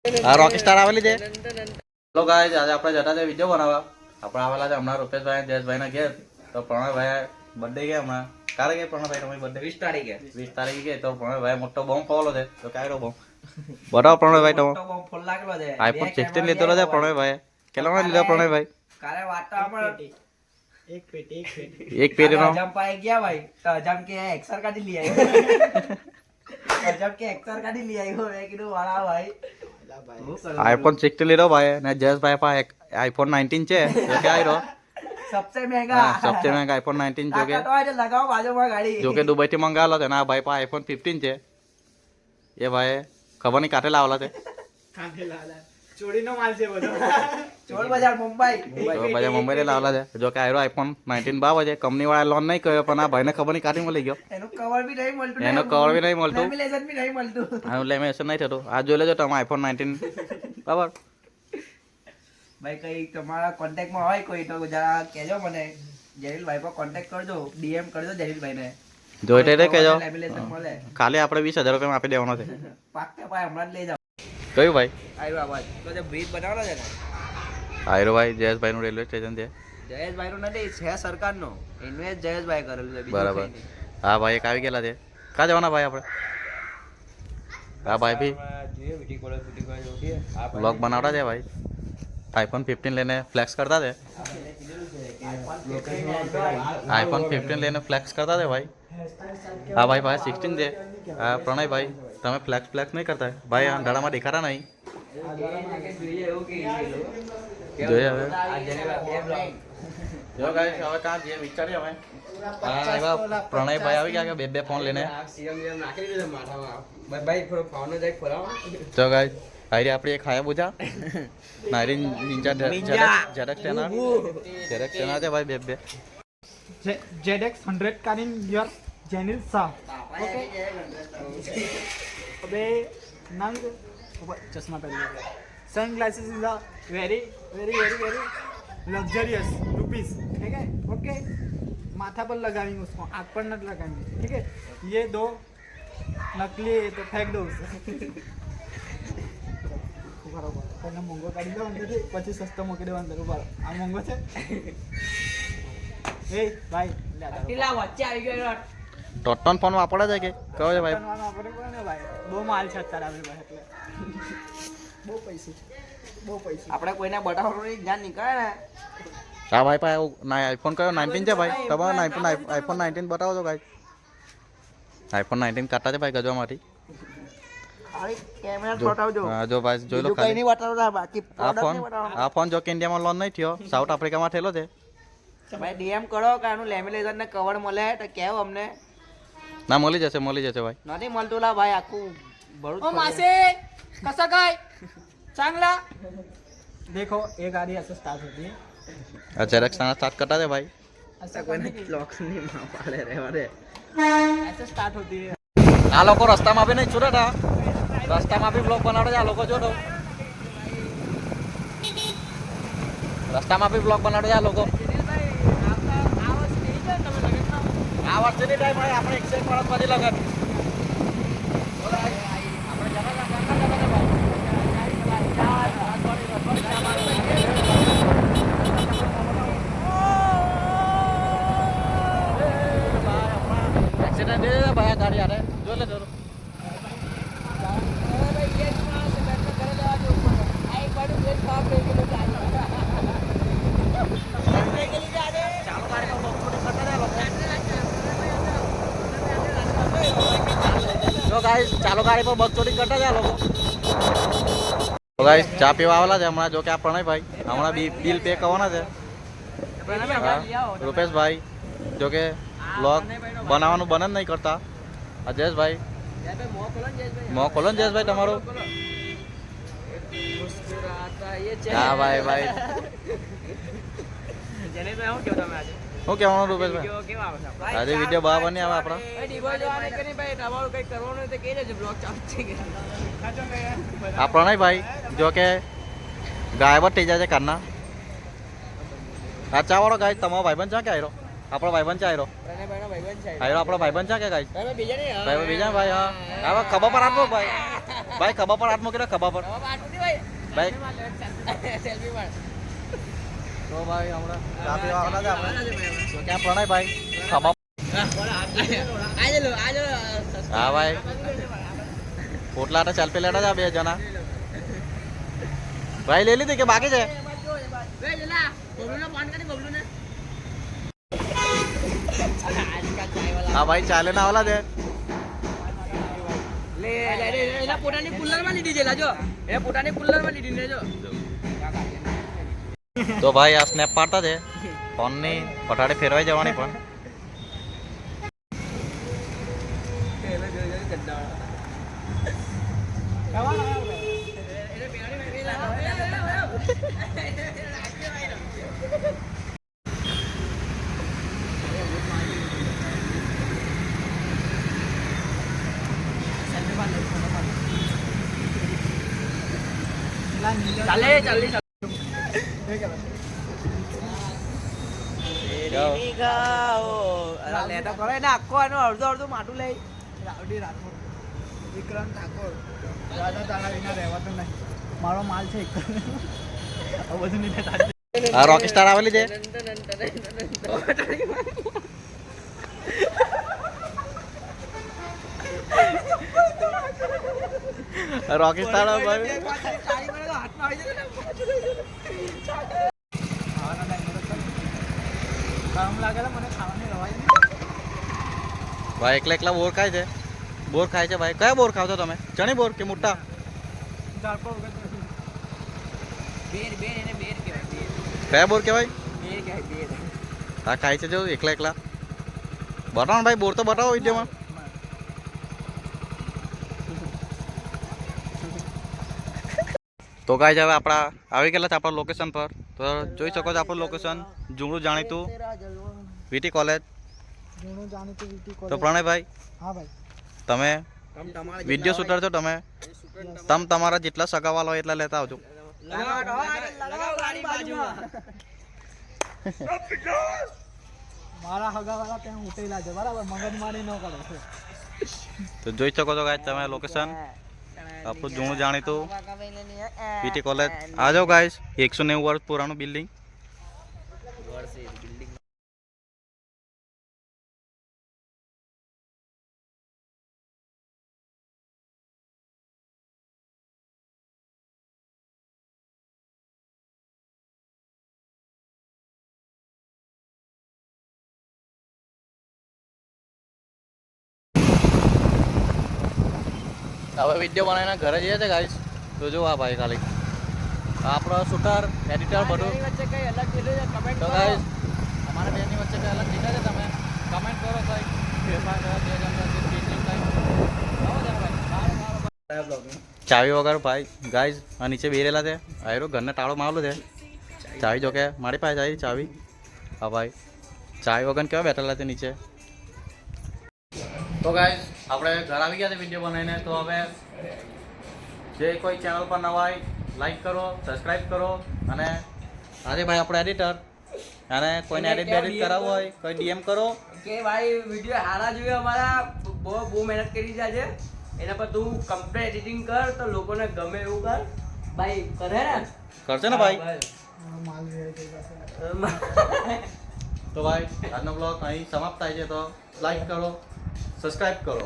આ રોક સ્ટાર આવેલી છે. હેલો ગાઈસ, આજે આપણે જતા છે વિડીયો બનાવવા. આપણે આવેલા છે હમણાં રૂપેશભાઈ જયેશભાઈના ઘેર. તો પ્રણયભાઈ બર્થડે ગયા હમણાં. ક્યારે ગયા પ્રણયભાઈ તમારી બર્થડે? 20 તારીખે. 20 તારીખે ગઈ. તો પ્રણયભાઈ મોટો બોમ્બ ફોલો છે. તો ક્યારે બોમ્બ બતાવો પ્રણયભાઈ? તમે મોટો બોમ્બ ફોલ લાગેલો છે. આઈફોન 16 લીધેલો છે પ્રણયભાઈ. કેટલા લીધો પ્રણયભાઈ? કાલે વાતો આપણે એક પેટી એક પેટીનો હજામ પાઈ ગયા ભાઈ. તો હજામ કે એક્સર કાઢી લઈ આવ્યો. હજામ કે એક્સર કાઢી લઈ આવ્યો. મેં કીધું વાળા ભાઈ આઈફોન 16 લીધો ભાઈ. ને જયેશભાઈ પાસે આઈફોન 19 છે. તો કે આયરો સબસે મહેંગા સબસે મહેંગા આઈફોન 19 જો કે લગાવો બાજુમાં ગાડી. જો કે દુબઈ થી મંગાવેલો છે. અને આ ભાઈ પાસે આઈફોન 15 છે. એ ભાઈ ખબર નહીં કાંઠે લાવેલા છે. ચોરીનો માલ છે બધો. ચોર બજાર મુંબઈ. બધા મુંબઈ થી લાવેલા છે. જો કે આયરો આઈફોન 19 બાવ છે. કંપની વાળા લોન નહીં કર્યો, પણ આ ભાઈને ખબર નહીં કાંઠી મળી ગયો. એનું કવર બી નહીં મળતું. એનો કવર બી નહીં મળતું. લેમિનેશન બી નહીં મળતું. આનું લેમિનેશન નહીં થતું. આ જોઈ લેજો તમે આઈફોન 19 બરાબર. ભાઈ કઈ તમારા કોન્ટેક્ટમાં હોય કોઈ તો જરા કહેજો મને. જલીલભાઈ પર કોન્ટેક્ટ કરજો, ડીએમ કરજો જલીલભાઈને. જોઈતે તે કહેજો. લેમિનેશન મળે. ખાલી આપણે 20,000 રૂપિયા આપી દેવાનો છે. પાક્કા ભાઈ હમણાં જ લઈ જાઓ. કયું ભાઈ? આવ્યો અવાજ. તો જે બ્રિજ બનાવવાનો છે ને, આયરો ભાઈ જયેશભાઈ નું રેલવે સ્ટેશન છે. જયેશભાઈ નું નથી, છે સરકારનો. ઇન્વેસ્ટ જયેશભાઈ કરેલું છે. બીજું બરાબર. કંઈ નહીં. હા ભાઈ એક આવી ગયેલા છે. ક્યાં જવાના ભાઈ આપણે? હા ભાઈ બી બ્લોગ બનાવતા છે ભાઈ. આઈફોન 15 લઈને ફ્લેક્સ કરતા છે. આઈફોન 15 લઈને ફ્લેક્સ કરતા છે ભાઈ. હા ભાઈ ભાઈ 16 છે. હા પ્રણયભાઈ તમે ફ્લેક્સ નહીં કરતા ભાઈ? આ અંધારામાં દેખાતા નહીં. જોઈએ હવે જો ગાઈસ હવે કાં જે વિચારીએ હવે. હા એવા પ્રણયભાઈ આવી ગયા કે બે ફોન લઈને. તો ગાઈસ આરી આપણી એક હાયા બુજા નારી નિંજા ઝેડએક્સ ટેના છે ભાઈ બે ZX 100 કારિન યોર જેનિલ શાહ. ઓકે અબે નંગ ચશ્મા પહેરી લે. Sunglasses is a very very very very luxurious rupees. ठीक है ओके. माथा पर लगाएंगे उसको, आँख पर न लगाएंगे. ठीक है ये दो नकली तो फेंक दो उसे. બરાબર. પહેલા મોંઘો કાઢી લો અંદરથી, પછી સસ્તો મૂકી દેવો અંદર. બરાબર. આ મોંઘો છે. એ ભાઈ ટીલા વચ્ચે આવી ગયો. ટોટન ફોન વાપરે છે કે કહો છે ભાઈ? ભાઈ બહુ માલ છે અત્યારે આપણી પાસે. એટલે બહુ પૈસા આપણે કોઈને બતાવવાનું નહીં, જ્ઞાન નીકળે ને. હા ભાઈ ભાઈ ના આઈફોન કયો 19 છે ભાઈ? તમારો આઈફોન 19 બતાવો છો ગાઈસ. આઈફોન 19 કાઢતા છે ભાઈ ગજવામાંથી. ખાલી કેમેરા બતાવજો. હા જો ભાઈ જોઈ લો બીજું કંઈ નહીં બતાવતા, બાકી product નહીં બતાવવાનું. આ ફોન જો કે ઇન્ડિયામાં લોન્ચ નહીં થયો, સાઉથ આફ્રિકામાં થયેલો છે. ભાઈ ડીએમ કરો કે આનું લેમિનેશન ને કવર મળે તો કેવું અમને. ના મળી જશે ભાઈ. નથી મળતું લા ભાઈ, આખું ભરૂચ ओ मासे कसं काय चांगला. देखो ये गाड़ी ऐसे स्टार्ट होती है. આ ઝેરેક્સ સ્ટાર્ટ કરતા છે ભાઈ. ऐसा કોઈને બ્લોક નહીં માં પાડે રહેવા દે. ऐसे स्टार्ट होती है. આ લોકો રસ્તામાં બી નહીં છૂટતા. રસ્તામાં બી બ્લોગ બનાવડે છે આ લોકો. જો તો રસ્તામાં બી બ્લોગ બનાવડે છે આ લોકો. આ વર્ષની ટાઈમ હોય આપણે 105 પછી લગન. એક્સિડન્ટ થઈ જાય ભાઈ ગાડી યારે જો લે જરૂર. જો ગાઈસ ચાલો ગાડી પર બગચોડી કરતા છે આ લોકો. તો ગાઈસ ચા પીવા આવેલા છે હમણાં. જો કે આ પ્રણયભાઈ હમણાં બિલ પે કરવાના છે. રૂપેશભાઈ જો કે બ્લોગ બનાવવાનું બંધ જ નહીં કરતા. આ જયેશભાઈ મોં ખોલો ને જયેશભાઈ તમારું. હા ભાઈ ભાઈ શું કહેવાનું રૂપેશભાઈ? આજે વિડીયો બરાબર નહીં આવે આપણા. આ પ્રણયભાઈ જો કે ગાયબ થઈ જાય છે કારના. આ ચા વાળો ગાય તમારો ભાઈબંધ ચા કે આયરો? આપણો ભાઈબંધ છે આયરો. આયરો આપણો ભાઈબંધ છે કે ગાય? બીજા નહીં ભાઈ બીજા ભાઈ હા હવે ખબર પર આપો ભાઈ. ભાઈ ખભા પર હાથ મૂકી દો, ખભા પર ભાઈ. તો ભાઈ હમણાં ચા પીવા આવવાના છે આપણે. તો ક્યાં પ્રણયભાઈ ખભા હા ભાઈ પોટલા તો સેલ્ફી લેતા હતા 2 જણા. ભાઈ લઈ લીધી કે બાકી છે? હા ભાઈ ચાલે ના વાલા છે. તો ભાઈ આ સ્નેપ પાડતા છે ફોનની પટાડે ફેરવાઈ જવાની પણ. અડધું માટું લઈ રાવડી રાઠોડ, વિક્રમ ઠાકોર, દાદા તારા વિના રહેવાતો નહીં. મારો માલ છે એક. આ બધું નહીં થતા. આ રોકી સ્ટાર આવેલી છે. રોકી સ્ટાર ભાઈ કામ લાગેલા મને ખાવાની રવાય નહીં. ભાઈ એકલા એકલા બોર ખાય છે. બોર ખાય છે ભાઈ. કયા બોર ખાવ છો તમે? ચણી બોર કે મોટા? ઝાડકો વગર નથી. કયા બોર કહેવાય? હા ખાય છે જો એકલા એકલા. બતાવો ને ભાઈ બોર તો બતાવો વિડીયોમાં. તો ગાઈઝ હવે આપણા આવી ગયેલા છે આપણા લોકેશન પર. તો જોઈ શકો છો આપણું લોકેશન જૂનું જાણીતું વીટી કોલેજ. જૂનું જાણીતું વીટી તો કોલેજ. પ્રણયભાઈ હા ભાઈ. તમે વિડીયો શૂટર છો, તમે તમારા જેટલા સગાવાલા હોય એટલા લેતા આવજો. મારા હગાવાળા ત્યાં ઉતરેલા છે બરાબર, મગજમારી ન કરો. તો જોઈ શકો છો ગાઈઝ તમે લોકેશન આપણું જૂનું જાણીતું વીટી કોલેજ. આ જાઓ ગાઈઝ 190 વર્ષ પુરાણું બિલ્ડિંગ. હવે વિડીયો બનાવીને ઘરે જઈએ છે ગાઈસ. તો જો આ ભાઈ ખાલી આપણો શૂટર એડિટર બધું. તો ગાઈસ અમારા બેની વચ્ચે કઈ અલગ દીધા છે તમે કમેન્ટ કરો ભાઈ. ફેરફાર કરો જે ગમતા તે ચેન્જિંગ થાય. ચાવી વગર ભાઈ ગાઈસ આ નીચે બેરેલા છે. આયરો ઘરને તાળો મારેલો છે. ચાવી જો કે મારી પાસે આવી ચાવી. હા ભાઈ ચાવી વગર કેવા બેઠેલા છે નીચે. તો ગાઈસ આપણે ઘર આવી ગયા છે વિડીયો બનાવીને. તો હવે જે કોઈ ચેનલ પર નવા હોય લાઈક કરો, સબસ્ક્રાઈબ કરો. અને આજે ભાઈ આપણે એડિટર અને કોઈને એડિટ કરાવવું હોય કોઈ ડીએમ કરો કે ભાઈ વિડીયો હારા જોઈએ અમારા. બહુ મહેનત કરી છે આજે એના પર. તું કમ્પ્લીટ એડિટિંગ કર તો લોકોને ગમે એવું કર ભાઈ. કરે ને કરશે ને ભાઈ. માલ થઈ જશે. તો ભાઈ આજનો બ્લોગ અહીં સમાપ્ત થાય છે. તો લાઈક કરો, સબસ્ક્રાઈબ કરો.